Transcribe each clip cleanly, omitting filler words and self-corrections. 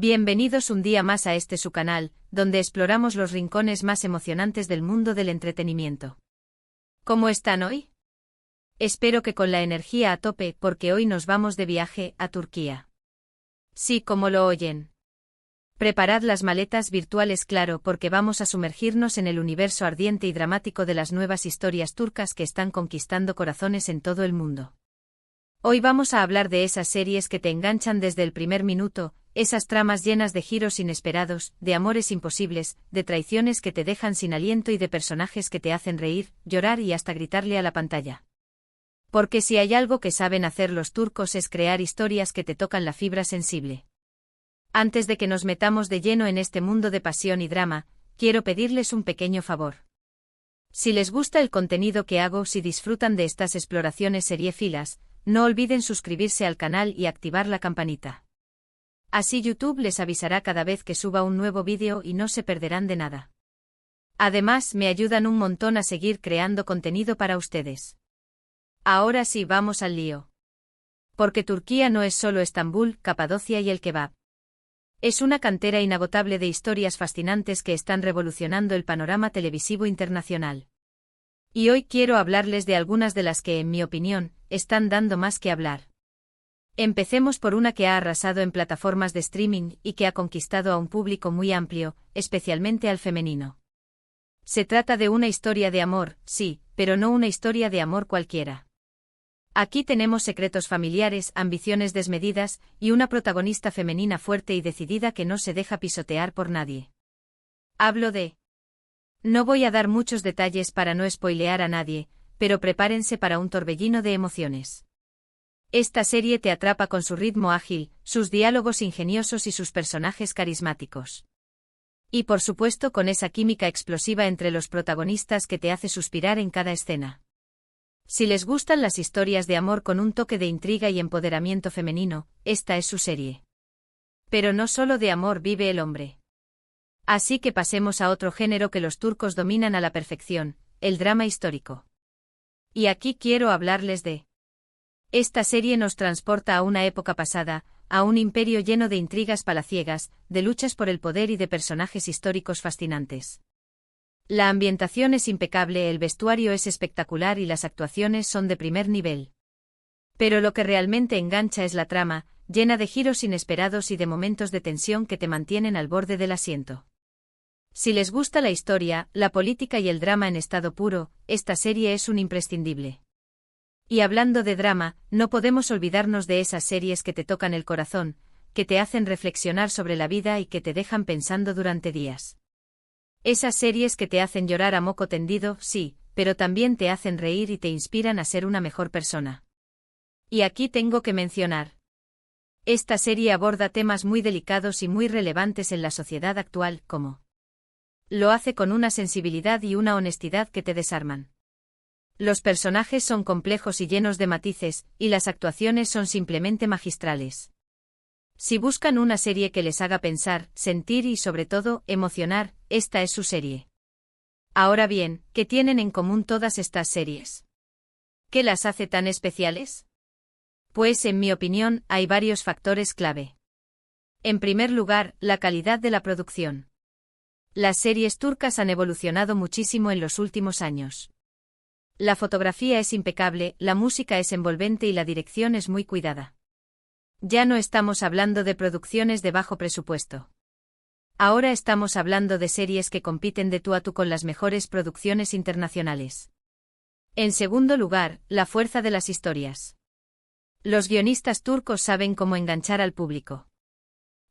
Bienvenidos un día más a su canal, donde exploramos los rincones más emocionantes del mundo del entretenimiento. ¿Cómo están hoy? Espero que con la energía a tope, porque hoy nos vamos de viaje a Turquía. Sí, como lo oyen. Preparad las maletas virtuales, claro, porque vamos a sumergirnos en el universo ardiente y dramático de las nuevas historias turcas que están conquistando corazones en todo el mundo. Hoy vamos a hablar de esas series que te enganchan desde el primer minuto, esas tramas llenas de giros inesperados, de amores imposibles, de traiciones que te dejan sin aliento y de personajes que te hacen reír, llorar y hasta gritarle a la pantalla. Porque si hay algo que saben hacer los turcos es crear historias que te tocan la fibra sensible. Antes de que nos metamos de lleno en este mundo de pasión y drama, quiero pedirles un pequeño favor. Si les gusta el contenido que hago, si disfrutan de estas exploraciones seriéfilas, no olviden suscribirse al canal y activar la campanita. Así YouTube les avisará cada vez que suba un nuevo vídeo y no se perderán de nada. Además, me ayudan un montón a seguir creando contenido para ustedes. Ahora sí, vamos al lío. Porque Turquía no es solo Estambul, Capadocia y el kebab. Es una cantera inagotable de historias fascinantes que están revolucionando el panorama televisivo internacional. Y hoy quiero hablarles de algunas de las que, en mi opinión, están dando más que hablar. Empecemos por una que ha arrasado en plataformas de streaming y que ha conquistado a un público muy amplio, especialmente al femenino. Se trata de una historia de amor, sí, pero no una historia de amor cualquiera. Aquí tenemos secretos familiares, ambiciones desmedidas y una protagonista femenina fuerte y decidida que no se deja pisotear por nadie. Hablo de... No voy a dar muchos detalles para no spoilear a nadie, pero prepárense para un torbellino de emociones. Esta serie te atrapa con su ritmo ágil, sus diálogos ingeniosos y sus personajes carismáticos. Y por supuesto con esa química explosiva entre los protagonistas que te hace suspirar en cada escena. Si les gustan las historias de amor con un toque de intriga y empoderamiento femenino, esta es su serie. Pero no solo de amor vive el hombre. Así que pasemos a otro género que los turcos dominan a la perfección, el drama histórico. Y aquí quiero hablarles de... Esta serie nos transporta a una época pasada, a un imperio lleno de intrigas palaciegas, de luchas por el poder y de personajes históricos fascinantes. La ambientación es impecable, el vestuario es espectacular y las actuaciones son de primer nivel. Pero lo que realmente engancha es la trama, llena de giros inesperados y de momentos de tensión que te mantienen al borde del asiento. Si les gusta la historia, la política y el drama en estado puro, esta serie es un imprescindible. Y hablando de drama, no podemos olvidarnos de esas series que te tocan el corazón, que te hacen reflexionar sobre la vida y que te dejan pensando durante días. Esas series que te hacen llorar a moco tendido, sí, pero también te hacen reír y te inspiran a ser una mejor persona. Y aquí tengo que mencionar. Esta serie aborda temas muy delicados y muy relevantes en la sociedad actual, como... Lo hace con una sensibilidad y una honestidad que te desarman. Los personajes son complejos y llenos de matices, y las actuaciones son simplemente magistrales. Si buscan una serie que les haga pensar, sentir y sobre todo, emocionar, esta es su serie. Ahora bien, ¿qué tienen en común todas estas series? ¿Qué las hace tan especiales? Pues en mi opinión, hay varios factores clave. En primer lugar, la calidad de la producción. Las series turcas han evolucionado muchísimo en los últimos años. La fotografía es impecable, la música es envolvente y la dirección es muy cuidada. Ya no estamos hablando de producciones de bajo presupuesto. Ahora estamos hablando de series que compiten de tú a tú con las mejores producciones internacionales. En segundo lugar, la fuerza de las historias. Los guionistas turcos saben cómo enganchar al público.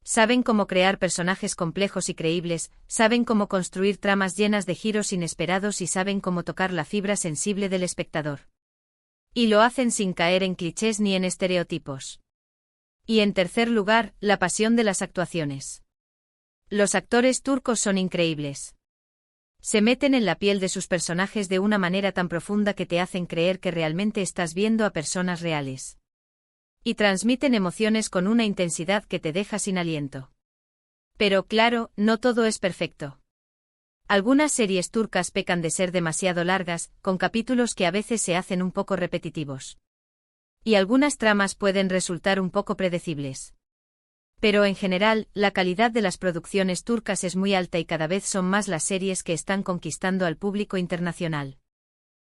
Saben cómo crear personajes complejos y creíbles, saben cómo construir tramas llenas de giros inesperados y saben cómo tocar la fibra sensible del espectador. Y lo hacen sin caer en clichés ni en estereotipos. Y en tercer lugar, la pasión de las actuaciones. Los actores turcos son increíbles. Se meten en la piel de sus personajes de una manera tan profunda que te hacen creer que realmente estás viendo a personas reales. Y transmiten emociones con una intensidad que te deja sin aliento. Pero claro, no todo es perfecto. Algunas series turcas pecan de ser demasiado largas, con capítulos que a veces se hacen un poco repetitivos. Y algunas tramas pueden resultar un poco predecibles. Pero en general, la calidad de las producciones turcas es muy alta y cada vez son más las series que están conquistando al público internacional.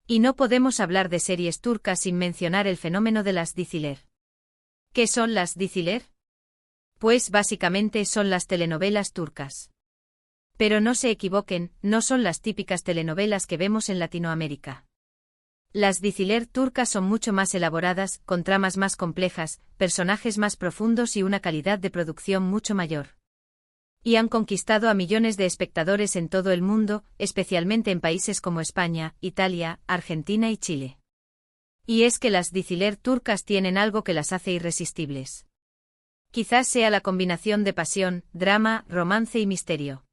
Y no podemos hablar de series turcas sin mencionar el fenómeno de las diziler. ¿Qué son las diziler? Pues básicamente son las telenovelas turcas. Pero no se equivoquen, no son las típicas telenovelas que vemos en Latinoamérica. Las diziler turcas son mucho más elaboradas, con tramas más complejas, personajes más profundos y una calidad de producción mucho mayor. Y han conquistado a millones de espectadores en todo el mundo, especialmente en países como España, Italia, Argentina y Chile. Y es que las diziler turcas tienen algo que las hace irresistibles. Quizás sea la combinación de pasión, drama, romance y misterio.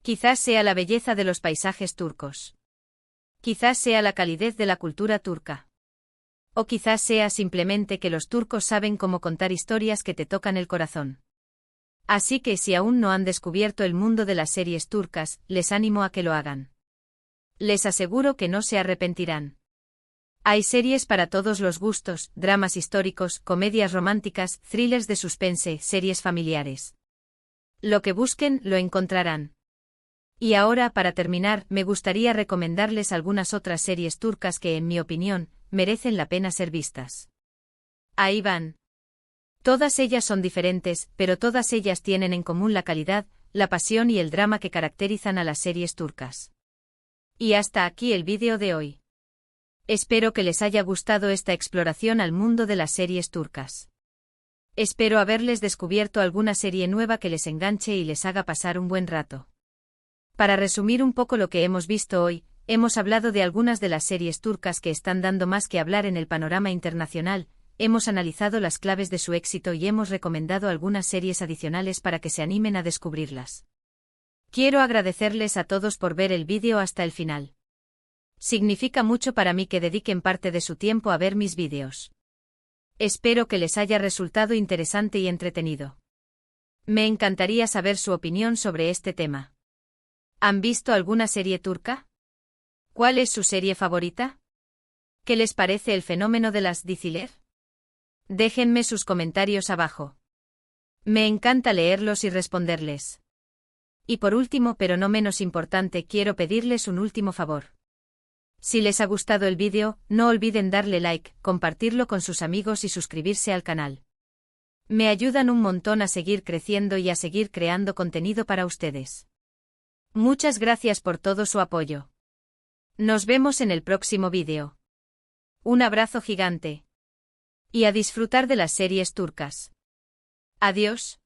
Quizás sea la belleza de los paisajes turcos. Quizás sea la calidez de la cultura turca. O quizás sea simplemente que los turcos saben cómo contar historias que te tocan el corazón. Así que si aún no han descubierto el mundo de las series turcas, les animo a que lo hagan. Les aseguro que no se arrepentirán. Hay series para todos los gustos, dramas históricos, comedias románticas, thrillers de suspense, series familiares. Lo que busquen, lo encontrarán. Y ahora, para terminar, me gustaría recomendarles algunas otras series turcas que, en mi opinión, merecen la pena ser vistas. Ahí van. Todas ellas son diferentes, pero todas ellas tienen en común la calidad, la pasión y el drama que caracterizan a las series turcas. Y hasta aquí el vídeo de hoy. Espero que les haya gustado esta exploración al mundo de las series turcas. Espero haberles descubierto alguna serie nueva que les enganche y les haga pasar un buen rato. Para resumir un poco lo que hemos visto hoy, hemos hablado de algunas de las series turcas que están dando más que hablar en el panorama internacional, hemos analizado las claves de su éxito y hemos recomendado algunas series adicionales para que se animen a descubrirlas. Quiero agradecerles a todos por ver el vídeo hasta el final. Significa mucho para mí que dediquen parte de su tiempo a ver mis vídeos. Espero que les haya resultado interesante y entretenido. Me encantaría saber su opinión sobre este tema. ¿Han visto alguna serie turca? ¿Cuál es su serie favorita? ¿Qué les parece el fenómeno de las diziler? Déjenme sus comentarios abajo. Me encanta leerlos y responderles. Y por último, pero no menos importante, quiero pedirles un último favor. Si les ha gustado el vídeo, no olviden darle like, compartirlo con sus amigos y suscribirse al canal. Me ayudan un montón a seguir creciendo y a seguir creando contenido para ustedes. Muchas gracias por todo su apoyo. Nos vemos en el próximo vídeo. Un abrazo gigante. Y a disfrutar de las series turcas. Adiós.